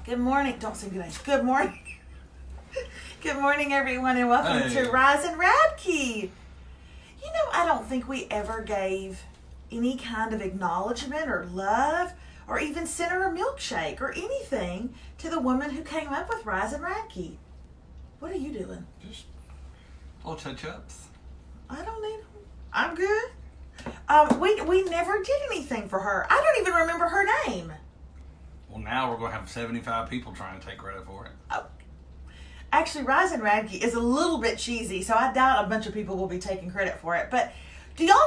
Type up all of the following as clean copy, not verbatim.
Good morning. Don't sing good. Good morning. Good morning, everyone, and welcome to Rise and Radke. You know, I don't think we ever gave any kind of acknowledgement or love or even sent her a milkshake or anything to the woman who came up with Rise and Radke. What are you doing? Just little touch-ups. I don't need them. I'm good. We never did anything for her. I don't even remember her name. Well, now we're going to have 75 people trying to take credit for it. Oh. Actually, Rise and Radke is a little bit cheesy, so I doubt a bunch of people will be taking credit for it. But do y'all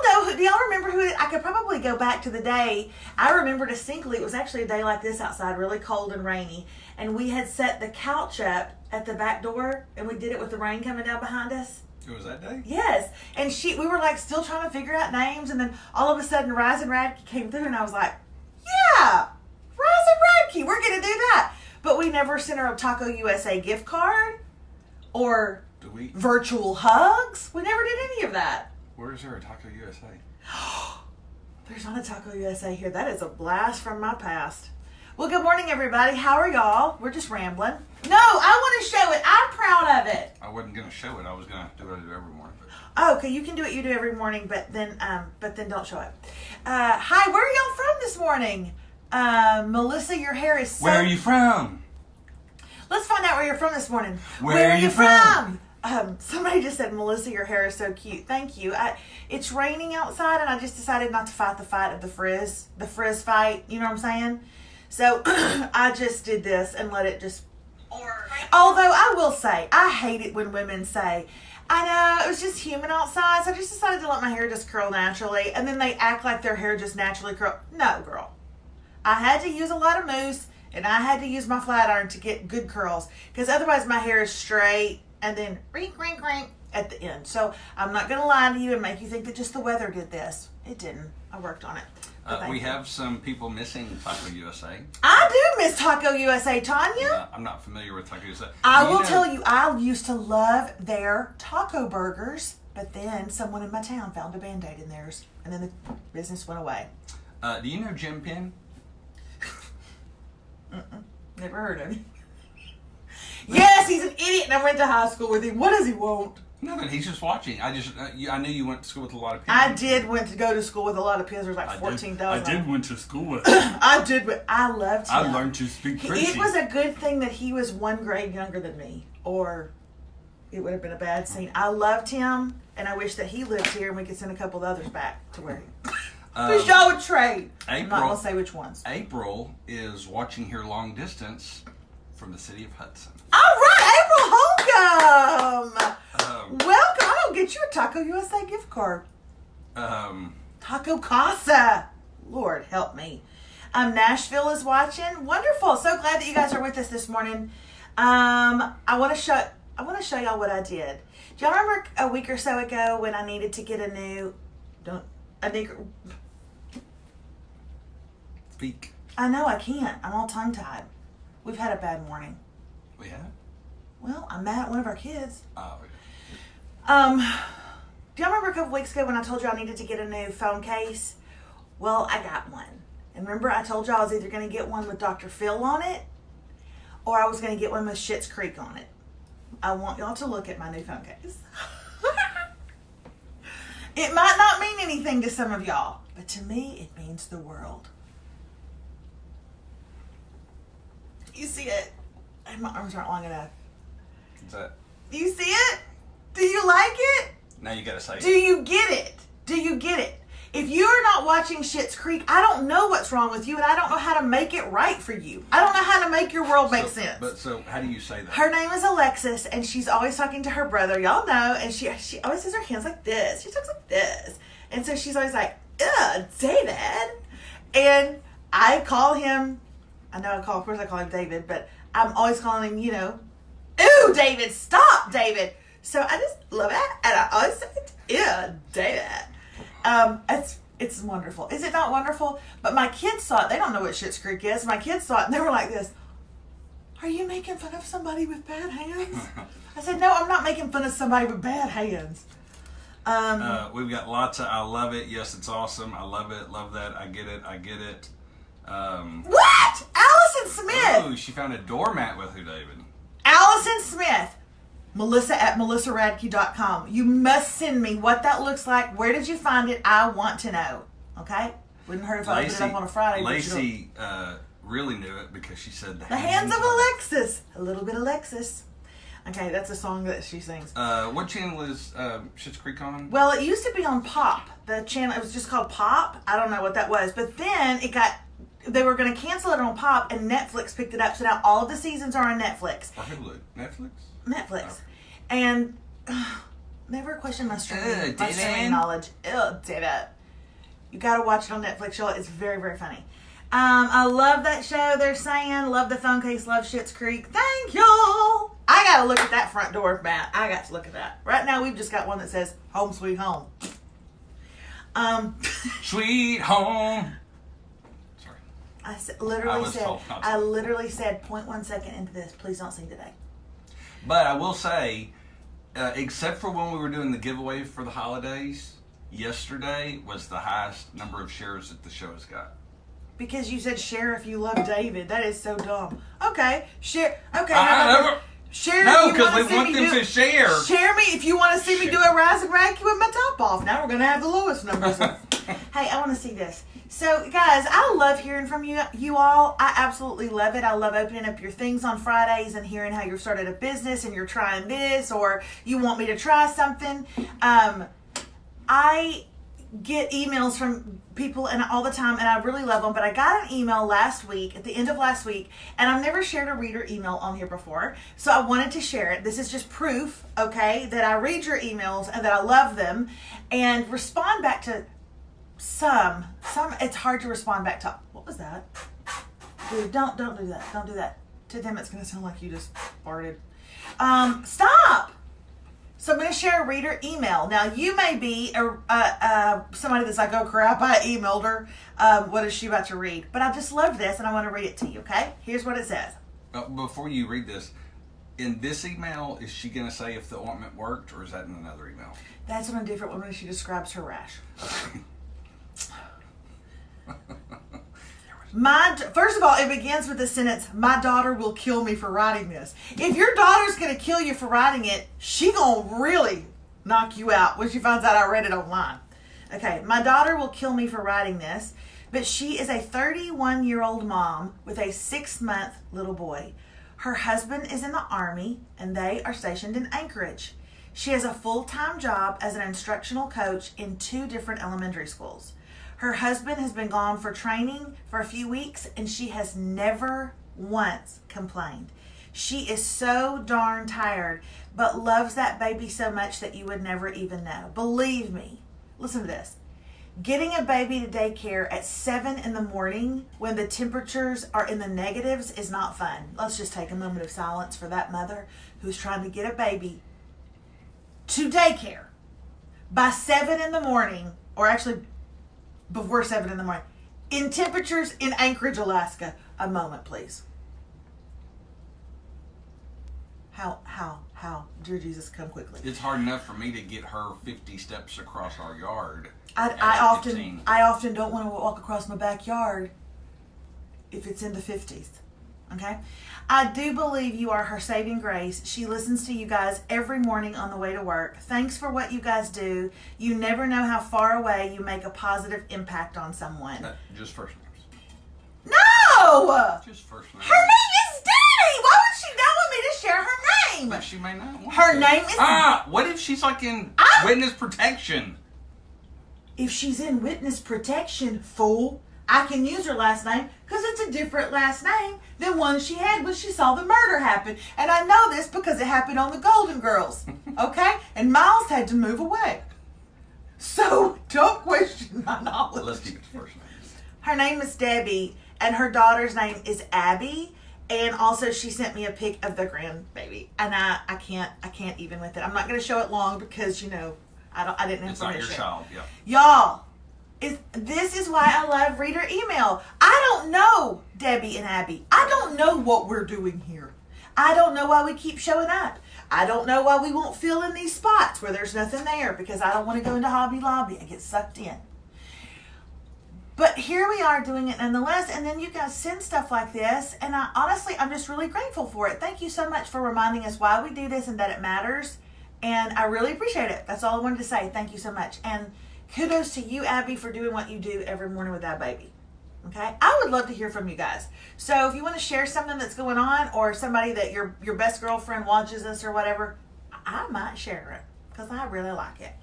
remember who I could probably go back to the day. I remember distinctly, it was actually a day like this outside, really cold and rainy, and we had set the couch up at the back door, and we did it with the rain coming down behind us. It was that day? Yes. And we were like still trying to figure out names, and then all of a sudden Rise and Radke came through, and I was like, yeah, Rise and Radke, we're going to do that. But we never sent her a Taco USA gift card or virtual hugs. We never did any of that. Where is there a Taco USA? There's not a Taco USA here. That is a blast from my past. Well, good morning, everybody. How are y'all? We're just rambling. No, I want to show it. I'm proud of it. I wasn't going to show it. I was going to do what I do every morning. Oh, okay. You can do what you do every morning, but then don't show it. Hi, where are y'all from this morning? Melissa, your hair is so... Where are you from? Let's find out where you're from this morning. Where are you from? Somebody just said, Melissa, your hair is so cute. Thank you. It's raining outside, and I just decided not to fight the fight of the frizz fight. You know what I'm saying? So I just did this and let it just... Although I will say, I hate it when women say, I know, it was just humid outside, so I just decided to let my hair just curl naturally, and then they act like their hair just naturally curl. No, girl. I had to use a lot of mousse, and I had to use my flat iron to get good curls, because otherwise my hair is straight and then rink, rink, rink at the end. So I'm not going to lie to you and make you think that just the weather did this. It didn't. I worked on it. We have some people missing Taco USA. I do miss Taco USA, Tanya. I'm not familiar with Taco USA. I will tell you, I used to love their taco burgers, but then someone in my town found a Band-Aid in theirs, and then the business went away. Do you know Jim Penn? Never heard of him. Yes, he's an idiot, and I went to high school with him. What does he want? Nothing. He's just watching. I knew you went to school with a lot of people. I did go to school with a lot of kids. There's like 14,000. I did went to school with I did, but I loved him. I learned to speak French. It was a good thing that he was one grade younger than me, or it would have been a bad scene. I loved him, and I wish that he lived here, and we could send a couple of others back to where he... Because y'all would trade. I'm not going to say which ones. April is watching here long distance from the city of Hudson. All right, April, welcome. Welcome. I'm going to get you a Taco USA gift card. Taco Casa. Lord, help me. Nashville is watching. Wonderful. So glad that you guys are with us this morning. I want to show y'all what I did. Do y'all remember a week or so ago when I needed to get a new... Speak. I know, I can't. I'm all tongue-tied. We've had a bad morning. We have? Well, I'm mad at one of our kids. Oh. Do y'all remember a couple weeks ago when I told you I needed to get a new phone case? Well, I got one. And remember I told you I was either going to get one with Dr. Phil on it, or I was going to get one with Schitt's Creek on it. I want y'all to look at my new phone case. It might not mean anything to some of y'all, but to me, it means the world. You see it? My arms aren't long enough. What's that? Do you see it? Do you like it? Now you gotta say it. Do you get it? Do you get it? If you're not watching Schitt's Creek, I don't know what's wrong with you, and I don't know how to make it right for you. I don't know how to make your world make sense. So how do you say that? Her name is Alexis, and she's always talking to her brother. Y'all know, and she always has her hands like this. She talks like this. And so she's always like, ugh, David. And I call him, of course I call him David, but I'm always calling him, ooh, David, stop, David. So I just love it, and I always say, yeah, David. It's wonderful. Is it not wonderful? But my kids saw it. They don't know what Schitt's Creek is. My kids saw it, and they were like this. Are you making fun of somebody with bad hands? I said, no, I'm not making fun of somebody with bad hands. We've got lots of, I love it. Yes, it's awesome. I love it. Love that. I get it. What? Alice Allison Smith. Oh, she found a doormat with who, David? Allison Smith. Melissa at melissaradke.com. You must send me what that looks like. Where did you find it? I want to know. Okay? Wouldn't hurt if I put it up on a Friday. Lacey really knew it because she said the hands of Alexis. A little bit Alexis. Okay, that's a song that she sings. What channel is Schitt's Creek on? Well, it used to be on Pop. The channel, it was just called Pop. I don't know what that was. But then they were going to cancel it on Pop, and Netflix picked it up. So now all of the seasons are on Netflix. Or Hulu? Netflix? Netflix. Oh. And never question my streaming knowledge. Did it. You got to watch it on Netflix, y'all. It's very, very funny. I love that show. They're saying, love the phone case, love Schitt's Creek. Thank y'all. I got to look at that front door, Matt. I got to look at that. Right now, we've just got one that says, home sweet home. Sweet home. Sorry. I literally said 0.1 second into this, please don't sing today. But I will say, except for when we were doing the giveaway for the holidays, yesterday was the highest number of shares that the show has got. Because you said share if you love David. That is so dumb. Okay, share. Okay, share. No, because we want them to share. Share me if you want to see me do a rising Radke with my top off. Now we're going to have the lowest numbers. Hey, I want to see this. So, guys, I love hearing from you all. I absolutely love it. I love opening up your things on Fridays and hearing how you're started a business and you're trying this or you want me to try something. I get emails from people and all the time, and I really love them. But I got an email last week, at the end of last week, and I've never shared a reader email on here before. So I wanted to share it. This is just proof, okay, that I read your emails and that I love them and respond back to some. It's hard to respond back to. What was that? Dude, don't do that. Don't do that. To them, it's going to sound like you just farted. Stop! So I'm going to share a reader email. Now, you may be somebody that's like, oh, crap, I emailed her. What is she about to read? But I just love this, and I want to read it to you, okay? Here's what it says. Before you read this, in this email, is she going to say if the ointment worked, or is that in another email? That's in a different one when she describes her rash. First of all, it begins with the sentence, my daughter will kill me for writing this. If your daughter's going to kill you for writing it, she going to really knock you out when she finds out I read it online. Okay, my daughter will kill me for writing this, but she is a 31-year-old mom with a 6-month little boy. Her husband is in the Army, and they are stationed in Anchorage. She has a full-time job as an instructional coach in 2 different elementary schools. Her husband has been gone for training for a few weeks, and she has never once complained. She is so darn tired, but loves that baby so much that you would never even know. Believe me. Listen to this. Getting a baby to daycare at 7 in the morning when the temperatures are in the negatives is not fun. Let's just take a moment of silence for that mother who's trying to get a baby to daycare by 7 in the morning, or actually before 7 in the morning, in temperatures in Anchorage, Alaska. A moment, please. How? Dear Jesus, come quickly. It's hard enough for me to get her 50 steps across our yard. I often don't want to walk across my backyard if it's in the 50s. Okay? I do believe you are her saving grace. She listens to you guys every morning on the way to work. Thanks for what you guys do. You never know how far away you make a positive impact on someone. Just first names. No! Just first names. Her name is Danny! Why would she not want me to share her name? But she may not want Her to. name is... What if she's like in witness protection? If she's in witness protection, fool, I can use her last name because it's a different last name than one she had when she saw the murder happen. And I know this because it happened on the Golden Girls. Okay? And Miles had to move away. So don't question my knowledge. Let's keep it to first names. Her name is Debbie, and her daughter's name is Abby. And also she sent me a pic of the grandbaby. And I can't even with it. I'm not going to show it long because, you know, I didn't have It's not permission. your child, yeah. Y'all, this is why I love reader email. I don't know Debbie and Abby. I don't know what we're doing here. I don't know why we keep showing up. I don't know why we won't fill in these spots where there's nothing there because I don't want to go into Hobby Lobby and get sucked in. But here we are doing it nonetheless, and then you guys send stuff like this, and I'm just really grateful for it. Thank you so much for reminding us why we do this and that it matters, and I really appreciate it. That's all I wanted to say. Thank you so much, and kudos to you, Abby, for doing what you do every morning with that baby. Okay? I would love to hear from you guys. So if you want to share something that's going on, or somebody that your best girlfriend watches us or whatever, I might share it, because I really like it.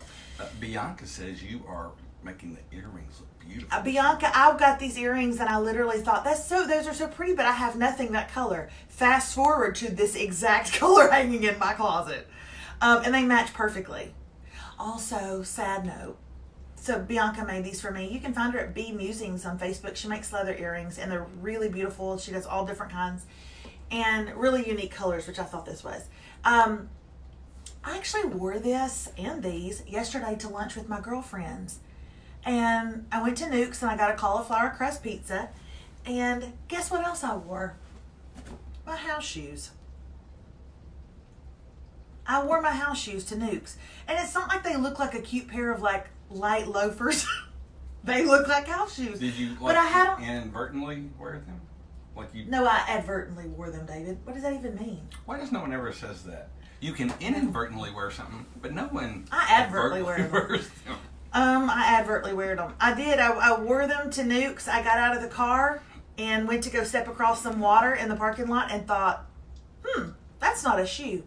Bianca says you are making the earrings look beautiful. Bianca, I've got these earrings and I literally thought, those are so pretty, but I have nothing that color. Fast forward to this exact color hanging in my closet. And they match perfectly. Also, sad note. So Bianca made these for me. You can find her at B Musings on Facebook. She makes leather earrings and they're really beautiful. She does all different kinds and really unique colors, which I thought this was. I actually wore this and these yesterday to lunch with my girlfriends. And I went to Nuke's and I got a cauliflower crust pizza. And guess what else I wore? My house shoes. I wore my house shoes to Nuke's. And it's not like they look like a cute pair of like light loafers. They look like house shoes. Did you but I had them inadvertently wear them? Like you? No, I advertently wore them, David. What does that even mean? Why does no one ever says that? You can inadvertently wear something, but no one I advertently wear them. wears them. I advertently wear them. I did. I wore them to Nuke's. I got out of the car and went to go step across some water in the parking lot and thought, that's not a shoe.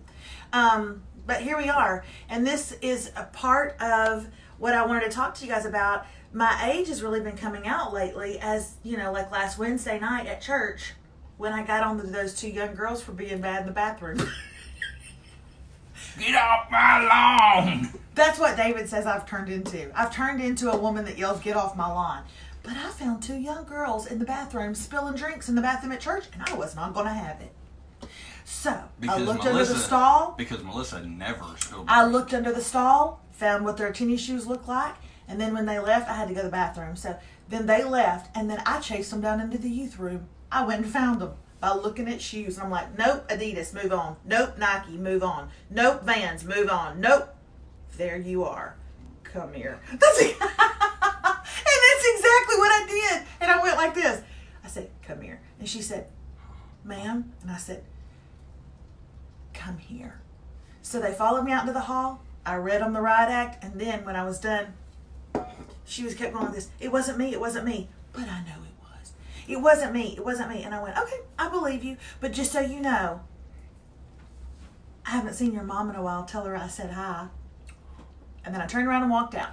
But here we are. And this is a part of what I wanted to talk to you guys about. My age has really been coming out lately, as, you know, like last Wednesday night at church when I got on to those two young girls for being bad in the bathroom. Get off my lawn! That's what David says I've turned into. I've turned into a woman that yells, get off my lawn. But I found two young girls in the bathroom spilling drinks in the bathroom at church, and I was not going to have it. So, I looked under the stall. Because Melissa never spilled I looked under the stall, found what their tennis shoes looked like, and then when they left, I had to go to the bathroom. So, then they left, and then I chased them down into the youth room. I went and found them by looking at shoes. And I'm like, nope, Adidas, move on. Nope, Nike, move on. Nope, Vans, move on. Nope. There you are. Come here. And that's exactly what I did. And I went like this. I said, come here. And she said, ma'am. And I said, come here. So they followed me out into the hall. I read them the riot act. And then when I was done, she was kept going like this. It wasn't me. It wasn't me. But I know it was. It wasn't me. It wasn't me. And I went, okay, I believe you. But just so you know, I haven't seen your mom in a while. Tell her I said hi. And then I turned around and walked out.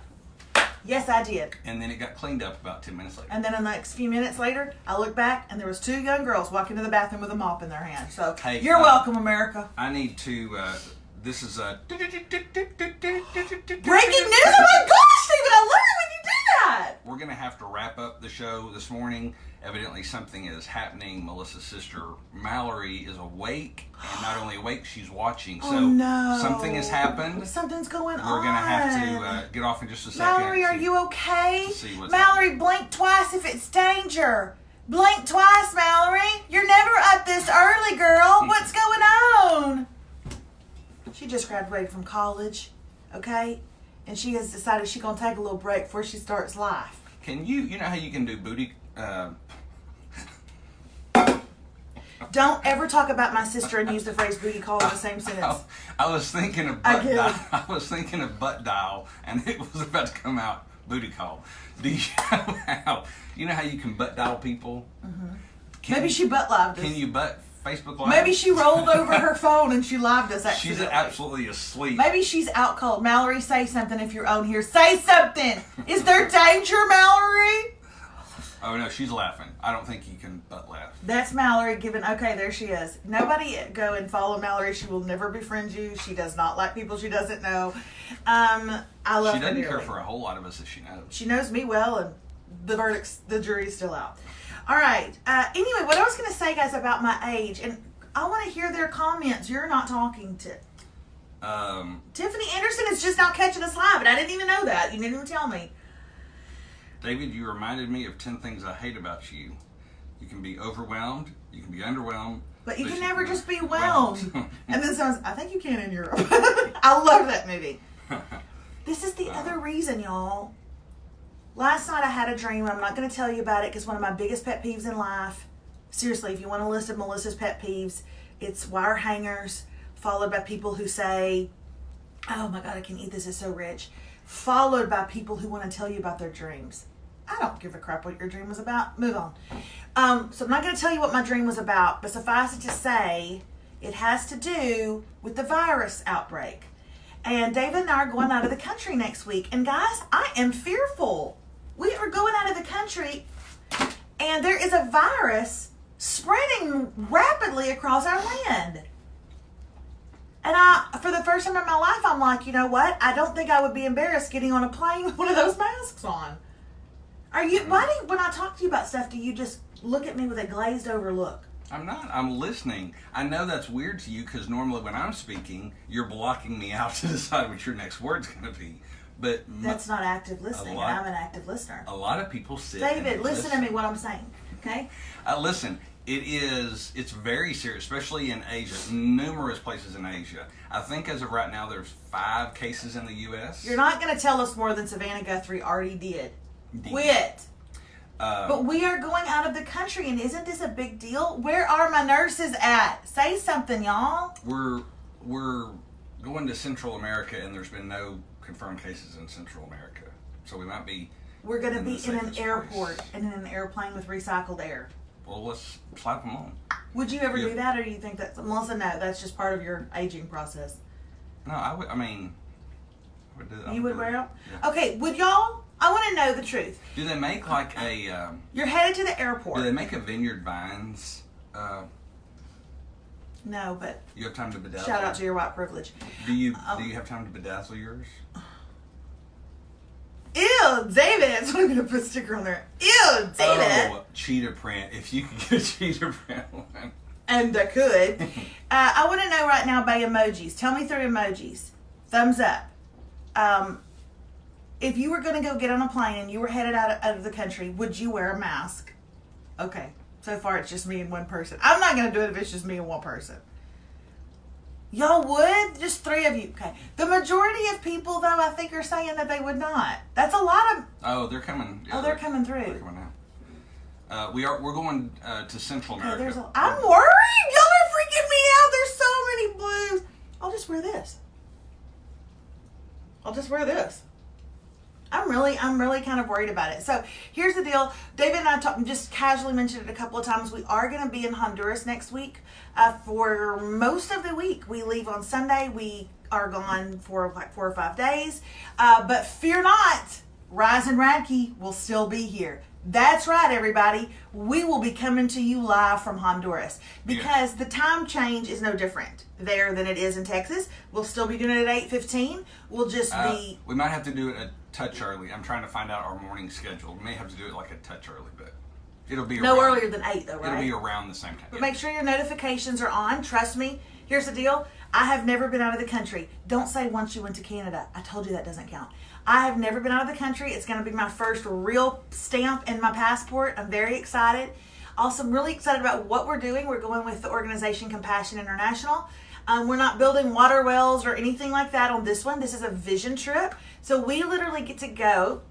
Yes, I did. And then it got cleaned up about 10 minutes later. And then in the next few minutes later, I looked back and there was two young girls walking to the bathroom with a mop in their hand. So, hey, you're welcome, America. I need to, this is a... Breaking news? Oh my gosh, Stephen, I love it when you do that. We're going to have to wrap up the show this morning. Evidently something is happening. Melissa's sister, Mallory, is awake. And not only awake, she's watching. So no. Something has happened. Something's going on. We're going to have to get off in just a second. Mallory, are you okay? Mallory, blink twice if it's danger. Blink twice, Mallory. You're never up this early, girl. What's going on? She just graduated from college, okay? And she has decided she's going to take a little break before she starts life. Can you know how you can do booty... Don't ever talk about my sister and use the phrase booty call in the same sentence. I was thinking of butt dial. I was thinking of butt dial, and it was about to come out booty call. Do you know how? You know how you can butt dial people? Mm-hmm. Maybe she butt lived us. Can you butt Facebook Live? Maybe she rolled over her phone and she lived us. She's absolutely asleep. Maybe she's out cold. Mallory, say something if you're on here. Say something. Is there danger, Mallory? Oh no, she's laughing. I don't think you can butt laugh. That's Mallory giving. Okay, there she is. Nobody go and follow Mallory. She will never befriend you. She does not like people she doesn't know. I love her. She doesn't care for a whole lot of us if she knows. She knows me well, and the jury's still out. All right. Anyway, what I was going to say, guys, about my age, and I want to hear their comments. You're not talking to. Tiffany Anderson is just not catching us live, and I didn't even know that. You didn't even tell me. David, you reminded me of 10 things I hate about you. You can be overwhelmed. You can be underwhelmed. But you can never just be whelmed. And then someone's, I think you can in Europe. I love that movie. This is the other reason, y'all. Last night I had a dream. I'm not going to tell you about it because one of my biggest pet peeves in life, seriously, if you want a list of Melissa's pet peeves, it's wire hangers, followed by people who say, oh my God, I can eat this, it's so rich. Followed by people who want to tell you about their dreams. I don't give a crap what your dream was about. Move on. So I'm not going to tell you what my dream was about, but suffice it to say, it has to do with the virus outbreak. And David and I are going out of the country next week. And guys, I am fearful. We are going out of the country, and there is a virus spreading rapidly across our land. And for the first time in my life, I'm like, you know what? I don't think I would be embarrassed getting on a plane with one of those masks on. When I talk to you about stuff, do you just look at me with a glazed over look? I'm not. I'm listening. I know that's weird to you because normally when I'm speaking, you're blocking me out to decide what your next word's going to be. But that's not active listening, and I'm an active listener. A lot of people sit. David, listen to me what I'm saying, okay? Listen. It's very serious, especially in Asia, numerous places in Asia. I think as of right now, there's 5 cases in the U.S. You're not going to tell us more than Savannah Guthrie already did. Quit. But we are going out of the country, and isn't this a big deal? Where are my nurses at? Say something, y'all. We're going to Central America, and there's been no confirmed cases in Central America. So we might be... We're going to be in an airport and in an airplane with recycled air. Well, let's slap them on. Would you ever do that, or do you think that's... Melissa, no, that's just part of your aging process. No, I would do that. You would wear them? Yeah. Okay, would y'all... I want to know the truth. Do they make like a... You're headed to the airport. Do they make a Vineyard Vines? No, but... You have time to bedazzle? Shout out to your white privilege. Do you have time to bedazzle yours? Ew, David. That's what I'm going to put a sticker on there. Ew, David. Oh, cheetah print. If you could get a cheetah print one. And I could. I want to know right now by emojis. Tell me through emojis. Thumbs up. If you were going to go get on a plane and you were headed out of the country, would you wear a mask? Okay. So far, it's just me and one person. I'm not going to do it if it's just me and one person. Y'all would? Just 3 of you. Okay. The majority of people, though, I think are saying that they would not. That's a lot of... Oh, they're coming. Yeah, they're coming through. They're coming now. We're going to Central America. I'm worried. Y'all are freaking me out. There's so many blues. I'll just wear this. I'm really kind of worried about it. So here's the deal. David and I just casually mentioned it a couple of times. We are going to be in Honduras next week for most of the week. We leave on Sunday. We are gone for like 4 or 5 days. But fear not, Rise and Radke will still be here. That's right, everybody. We will be coming to you live from Honduras because the time change is no different there than it is in Texas. We'll still be doing it at 8:15. We'll just be... We might have to do it a touch early. I'm trying to find out our morning schedule. We may have to do it like a touch early, but it'll be no earlier than 8 though, right? It'll be around the same time. But make sure your notifications are on. Trust me. Here's the deal. I have never been out of the country. Don't say once you went to Canada. I told you that doesn't count. I have never been out of the country. It's going to be my first real stamp in my passport. I'm very excited. Also, I'm really excited about what we're doing. We're going with the organization Compassion International. We're not building water wells or anything like that on this one. This is a vision trip. So we literally get to go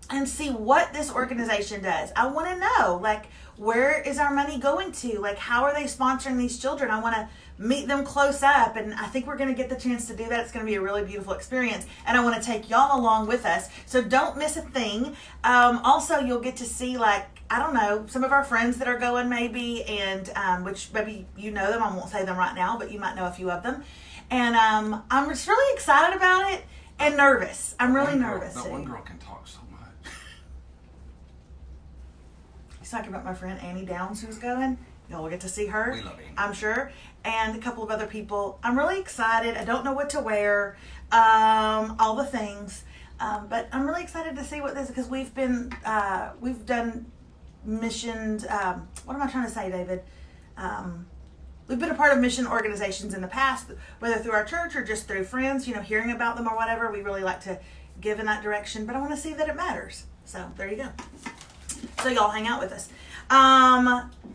and see what this organization does. I want to know, like, where is our money going to? Like, how are they sponsoring these children? I want to meet them close up, and I think we're going to get the chance to do that. It's going to be a really beautiful experience, and I want to take y'all along with us, so don't miss a thing. Also, you'll get to see, like, I don't know, some of our friends that are going maybe, and which maybe you know them. I won't say them right now, but you might know a few of them. And I'm just really excited about it and nervous. I'm really nervous. That one girl can talk so much. He's talking about my friend Annie Downs who's going. Y'all will get to see her. We love Annie. I'm sure. And a couple of other people. I'm really excited. I don't know what to wear. All the things. But I'm really excited to see what this, because we've done missions. What am I trying to say, David? We've been a part of mission organizations in the past, whether through our church or just through friends, hearing about them or whatever. We really like to give in that direction, but I want to see that it matters. So there you go. So y'all hang out with us.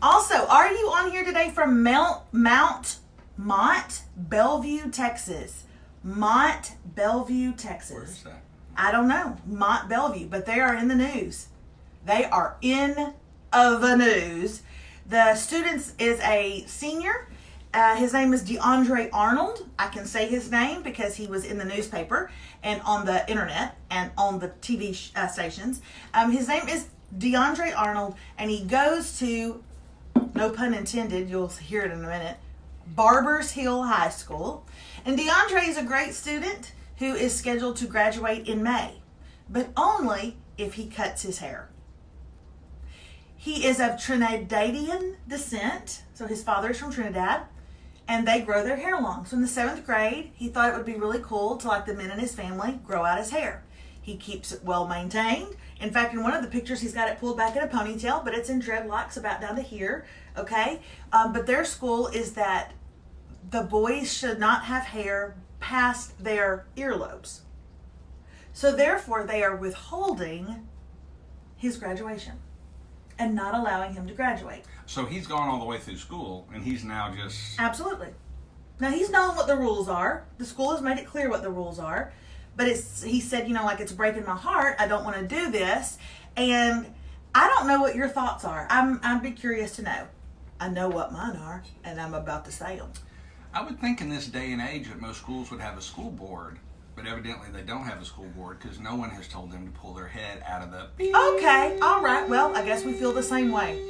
Also, are you on here today from Mont Belvieu, Texas? Mont Belvieu, Texas. Where's that? I don't know, Mont Bellevue, but they are in the news. They are in the news. The student is a senior. His name is DeAndre Arnold. I can say his name because he was in the newspaper and on the internet and on the TV stations. His name is DeAndre Arnold, and he goes to, no pun intended, you'll hear it in a minute, Barbers Hill High School. And DeAndre is a great student who is scheduled to graduate in May, but only if he cuts his hair. He is of Trinidadian descent, so his father is from Trinidad, and they grow their hair long. So in the 7th grade, he thought it would be really cool to, like the men in his family, grow out his hair. He keeps it well maintained. In fact, in one of the pictures, he's got it pulled back in a ponytail, but it's in dreadlocks about down to here, okay? But their school is that the boys should not have hair past their earlobes. So therefore, they are withholding his graduation and not allowing him to graduate. So he's gone all the way through school, and he's now just... Absolutely. Now, he's known what the rules are. The school has made it clear what the rules are. But he said, like, it's breaking my heart. I don't want to do this. And I don't know what your thoughts are. I'd be curious to know. I know what mine are, and I'm about to say them. I would think in this day and age that most schools would have a school board, but evidently they don't have a school board because no one has told them to pull their head out of the... Okay, all right. Well, I guess we feel the same way.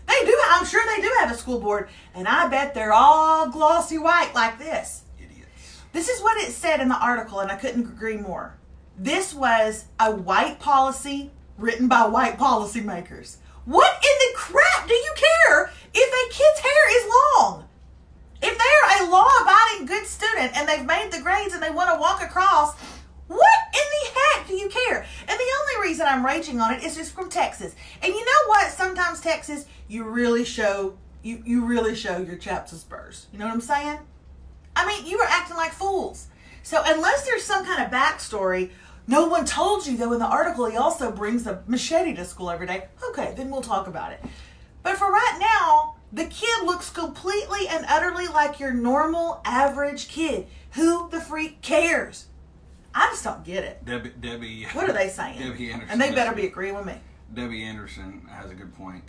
They do. I'm sure they do have a school board, and I bet they're all glossy white like this. Idiots. This is what it said in the article, and I couldn't agree more. This was a white policy written by white policymakers. What in the crap do you care if a kid's hair is long? If they're a law-abiding good student and they've made the grades and they want to walk across, what in the heck do you care? And the only reason I'm raging on it is just from Texas. And you know what? Sometimes Texas, you really show your chaps and spurs. You know what I'm saying? I mean, you were acting like fools. So unless there's some kind of backstory, no one told you, though in the article he also brings a machete to school every day. Okay, then we'll talk about it. But for right now, the kid looks completely and utterly like your normal, average kid. Who the freak cares? I just don't get it. Debbie. What are they saying? Debbie Anderson. And they better be agreeing with me. Debbie Anderson has a good point.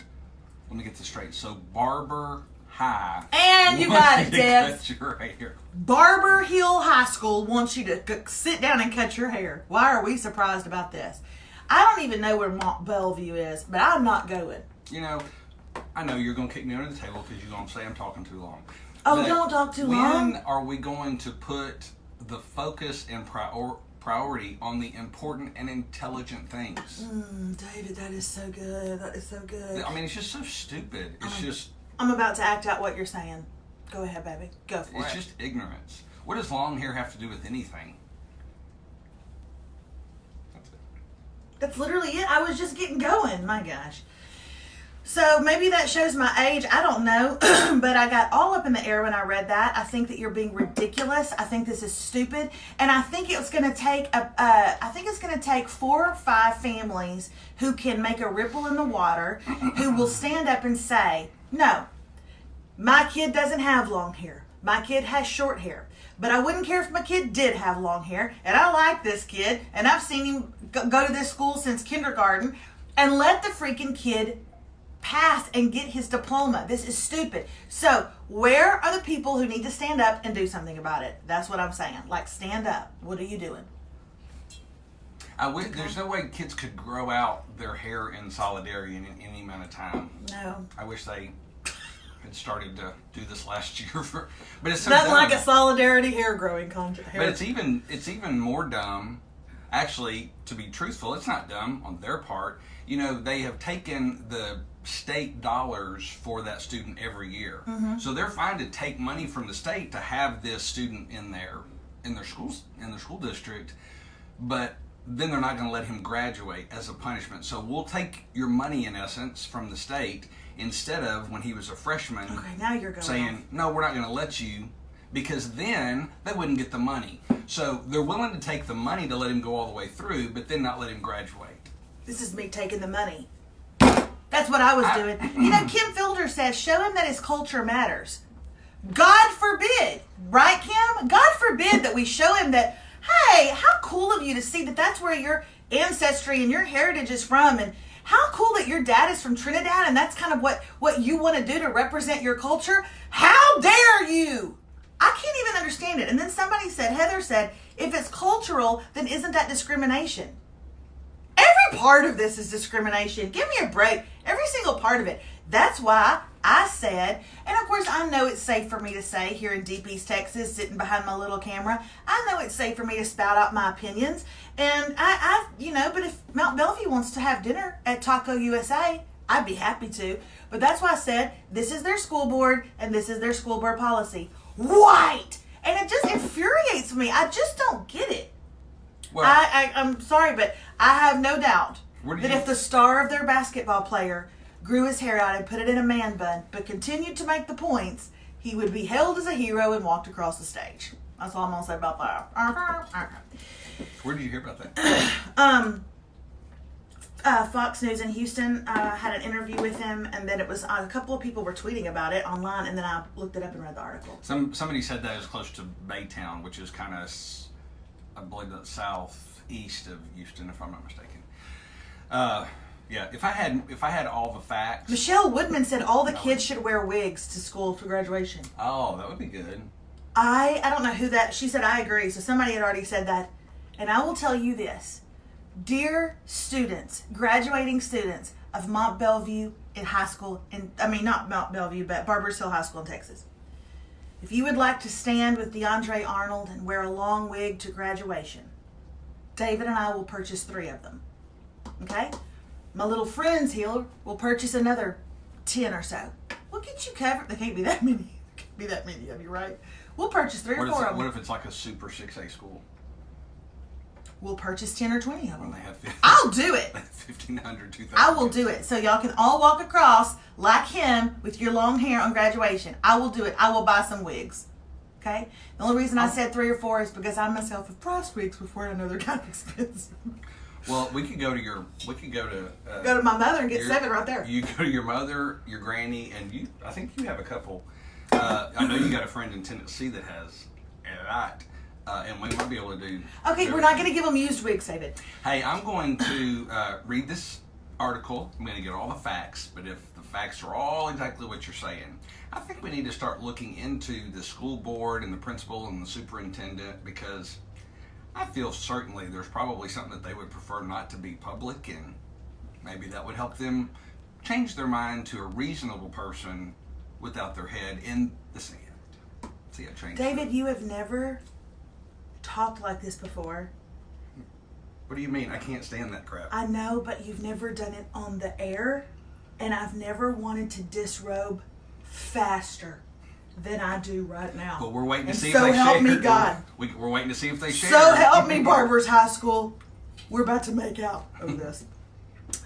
Let me get this straight. So Barber High. And you got it, Deb. Cut your hair. Barber Hill High School wants you to sit down and cut your hair. Why are we surprised about this? I don't even know where Mont Bellevue is, but I'm not going. I know you're going to kick me under the table because you're going to say I'm talking too long. Oh, But don't talk too long. When are we going to put the focus and priority on the important and intelligent things? David, that is so good. That is so good. I mean, it's just so stupid. I'm about to act out what you're saying. Go ahead, baby. Go for it. It's just ignorance. What does long hair have to do with anything? That's it. That's literally it. I was just getting going. My gosh. So maybe that shows my age. I don't know. But I got all up in the air when I read that. I think that you're being ridiculous. I think this is stupid. And I think it's going to take 4 or 5 families who can make a ripple in the water, who will stand up and say, no, my kid doesn't have long hair. My kid has short hair. But I wouldn't care if my kid did have long hair. And I like this kid. And I've seen him go to this school since kindergarten. And let the freaking kid pass and get his diploma. This is stupid. So where are the people who need to stand up and do something about it? That's what I'm saying. Like, stand up. What are you doing? There's no way kids could grow out their hair in solidarity in any amount of time. No. I wish they had started to do this last year. But it's so Nothing dumb. like a solidarity hair growing contest. But it's even more dumb. Actually, to be truthful, it's not dumb on their part. They have taken the state dollars for that student every year. Mm-hmm. So they're fine to take money from the state to have this student in their school district, but then they're not going to let him graduate as a punishment. So we'll take your money, in essence, from the state instead of when he was a freshman. Okay, now you're going saying, no, we're not going to let you, because then they wouldn't get the money. So they're willing to take the money to let him go all the way through, but then not let him graduate. This is me taking the money. That's what I was doing. Kim Fielder says, show him that his culture matters. God forbid, right, Kim? God forbid that we show him that, Hey, how cool of you to see that that's where your ancestry and your heritage is from, and how cool that your dad is from Trinidad and that's kind of what you want to do to represent your culture. How dare you? I can't even understand it. And then somebody said, Heather said, if it's cultural, then isn't that discrimination? Every part of this is discrimination. Give me a break. Every single part of it. That's why I said, and of course I know it's safe for me to say here in Deep East Texas, sitting behind my little camera, I know it's safe for me to spout out my opinions. And I but if Mount Bellevue wants to have dinner at Taco USA, I'd be happy to. But that's why I said, this is their school board and this is their school board policy. White! And it just infuriates me. I just don't get it. Well, I'm sorry, but I have no doubt that if the star of their basketball player grew his hair out and put it in a man bun, but continued to make the points, he would be hailed as a hero and walked across the stage. That's all I'm going to say about that. Where did you hear about that? Fox News in Houston had an interview with him, and then it was a couple of people were tweeting about it online, and then I looked it up and read the article. Somebody said that it was close to Baytown, which is kind of, I believe, that's southeast of Houston, if I'm not mistaken. Yeah, if I had all the facts. Michelle Woodman said all the kids should wear wigs to school for graduation. Oh, that would be good. I don't know who that. She said I agree. So somebody had already said that, and I will tell you this. Dear students, graduating students of Mont Bellevue in high school, not Mont Bellevue, but Barbers Hill High School in Texas. If you would like to stand with DeAndre Arnold and wear a long wig to graduation, David and I will purchase 3 of them. Okay? My little friends here will purchase another 10 or so. We'll get you covered. There can't be that many. There can't be that many of you, right? We'll purchase 3 or 4 of them. What if it's like a super 6A school? We'll purchase 10 or 20 of them. They have 50, I'll do it. 1,500, 2,000. I will do it. So y'all can all walk across like him with your long hair on graduation. I will do it. I will buy some wigs. Okay? The only reason I said 3 or 4 is because I myself have priced wigs before and I know they're kind of expensive. Well, we could go to go to my mother and get 7 right there. You go to your mother, your granny, and I think you have a couple. I know you got a friend in Tennessee that has that. And we might be able to do. Okay, we're not going to give them used wigs, David. Hey, I'm going to read this article. I'm going to get all the facts, but if the facts are all exactly what you're saying, I think we need to start looking into the school board and the principal and the superintendent, because I feel certainly there's probably something that they would prefer not to be public, and maybe that would help them change their mind to a reasonable person without their head in the sand. See, I changed. David, you have never talked like this before. What do you mean? I can't stand that crap. I know, but you've never done it on the air, and I've never wanted to disrobe faster than I do right now. But we're waiting to see if they share. So help me God. We're waiting to see if they share. So help me, Barbers High School. We're about to make out over this.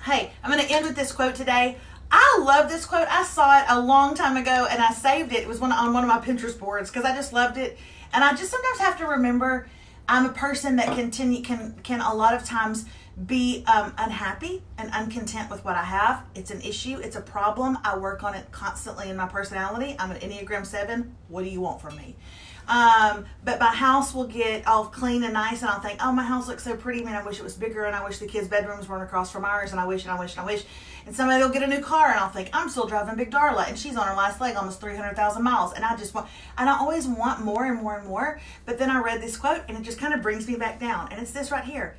Hey, I'm going to end with this quote today. I love this quote. I saw it a long time ago, and I saved it. It was on one of my Pinterest boards because I just loved it. And I just sometimes have to remember I'm a person that can a lot of times be unhappy and uncontent with what I have. It's an issue. It's a problem. I work on it constantly in my personality. I'm an Enneagram 7. What do you want from me? But my house will get all clean and nice, and I'll think, oh, my house looks so pretty. Man, I wish it was bigger, and I wish the kids' bedrooms weren't across from ours, and I wish, and I wish, and I wish. And somebody will get a new car, and I'll think, I'm still driving Big Darla, and she's on her last leg, almost 300,000 miles. And I always want more and more and more. But then I read this quote, and it just kind of brings me back down. And it's this right here.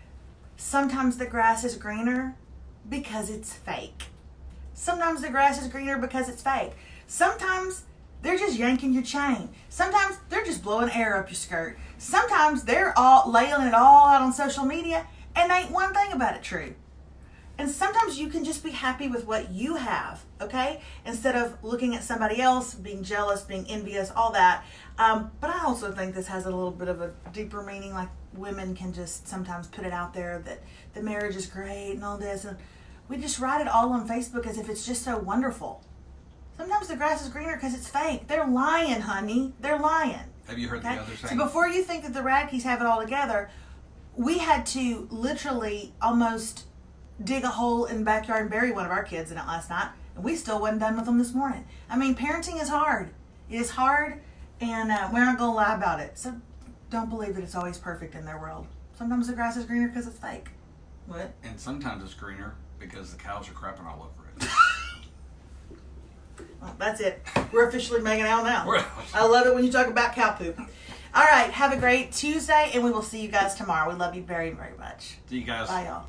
Sometimes the grass is greener because it's fake. Sometimes the grass is greener because it's fake. Sometimes they're just yanking your chain. Sometimes they're just blowing air up your skirt. Sometimes they're all laying it all out on social media and ain't one thing about it true. And sometimes you can just be happy with what you have, okay? Instead of looking at somebody else, being jealous, being envious, all that. But I also think this has a little bit of a deeper meaning, like women can just sometimes put it out there that the marriage is great and all this. And we just write it all on Facebook as if it's just so wonderful. Sometimes the grass is greener because it's fake. They're lying, honey. They're lying. Have you heard the other saying? So before you think that the Radkes have it all together, we had to literally almost dig a hole in the backyard and bury one of our kids in it last night, and we still wasn't done with them this morning. I mean, parenting is hard. It is hard, and we're not going to lie about it. So don't believe that it's always perfect in their world. Sometimes the grass is greener because it's fake. What? And sometimes it's greener because the cows are crapping all over it. Well, that's it. We're officially making out now. We're- I love it when you talk about cow poop. All right. Have a great Tuesday, and we will see you guys tomorrow. We love you very, very much. See you guys. Bye, y'all.